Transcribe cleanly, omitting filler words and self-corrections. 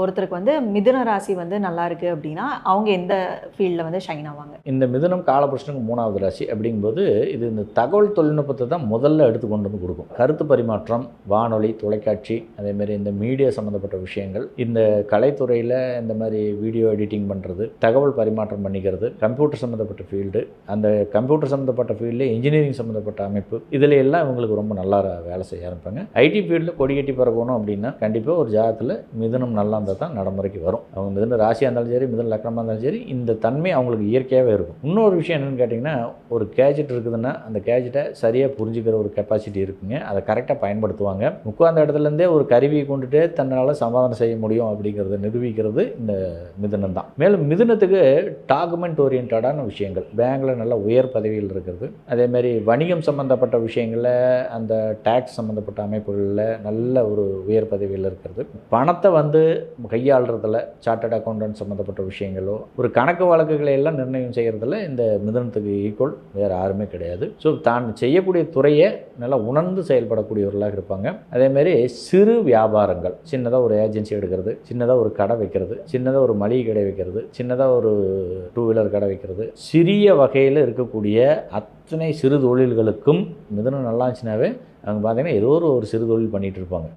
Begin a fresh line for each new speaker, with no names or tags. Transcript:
ஒருத்தருக்கு வந்து மிதுன ராசி வந்து நல்லா இருக்கு அப்படின்னா அவங்க எந்த ஃபீல்டில் வந்து ஷைன் ஆவாங்க?
இந்த மிதுனம் காலபுருஷனுக்கு 3வது ராசி அப்படிங்கும்போது இது இந்த தகவல் தொழில்நுட்பத்தை தான் முதல்ல எடுத்து கொண்டு வந்து கொடுக்கும். கருத்து பரிமாற்றம், வானொலி, தொலைக்காட்சி, அதேமாரி இந்த மீடியா சம்மந்தப்பட்ட விஷயங்கள், இந்த கலைத்துறையில் இந்த மாதிரி வீடியோ எடிட்டிங் பண்ணுறது, தகவல் பரிமாற்றம் பண்ணிக்கிறது, கம்ப்யூட்டர் சம்மந்தப்பட்ட ஃபீல்டு, அந்த கம்ப்யூட்டர் சம்மந்தப்பட்ட ஃபீல்டில் இன்ஜினியரிங் சம்மந்தப்பட்ட அமைப்பு, இதில் எல்லாம் இவங்களுக்கு ரொம்ப நல்லா வேலை செய்ய ஆரம்பிப்பாங்க. ஐடி ஃபீல்டில் கொடி கட்டி பறக்கணும் அப்படின்னா கண்டிப்பாக ஒரு ஜாதகத்தில் மிதுனம் நல்லா இருந்தால் தான் நடைமுறைக்கு வரும். அவங்க மிதுன ராசியாக இருந்தாலும் சரி, மிதுன லக்னமாக இருந்தாலும் சரி, இந்த தன்மை அவங்களுக்கு இயற்கையாகவே இருக்கும். இன்னொரு விஷயம் என்னென்னு கேட்டிங்கன்னா, ஒரு கேஜெட் இருக்குதுன்னா அந்த கேஜெட்டை சரியாக புரிஞ்சுக்கிற ஒரு கெப்பாசிட்டி இருக்குங்க. அதை கரெக்டாக பயன்படுத்துவாங்க. உட்கார்ந்த இடத்துலேருந்தே ஒரு கருவியை கொண்டுட்டு தன்னால் சமாதானம் செய்ய முடியும் அப்படிங்கிறத நிரூபிக்கிறது இந்த மிதுனம் தான். மேலும் மிதுனத்துக்கு டாக்குமெண்ட் ஓரியன்டான விஷயங்கள், பேங்கில் நல்ல உயர் பதவியில் இருக்கிறது, அதேமாதிரி வணிகம் சம்மந்தப்பட்ட விஷயங்களில், அந்த டேக்ஸ் சம்மந்தப்பட்ட அமைப்புகளில் நல்ல ஒரு உயர் பதவியில் இருக்கிறது, பணத்தை வந்து கையாளுறதுல சார்ட்டர்ட் அக்கௌண்டன்ட் சம்மந்தப்பட்ட விஷயங்களோ, ஒரு கணக்கு வழக்குகளை எல்லாம் நிர்ணயம் செய்கிறதுல இந்த மிதுனத்துக்கு ஈக்குவல் வேறு யாருமே கிடையாது. ஸோ தான் செய்யக்கூடிய துறையை நல்லா உணர்ந்து செயல்படக்கூடியவர்களாக இருப்பாங்க. அதேமாரி சிறு வியாபாரங்கள், சின்னதாக ஒரு ஏஜென்சி எடுக்கிறது, சின்னதாக ஒரு கடை வைக்கிறது, சின்னதாக ஒரு மளிகை கடை வைக்கிறது, சின்னதாக ஒரு 2 வீலர் கடை வைக்கிறது, சிறிய வகையில் இருக்கக்கூடிய அத்தனை சிறு தொழில்களுக்கும் மிதுனம் நல்லா இருந்துச்சுனாவே அவங்க பார்த்தீங்கன்னா ஏதோ ஒரு சிறு தொழில் பண்ணிகிட்டு இருப்பாங்க.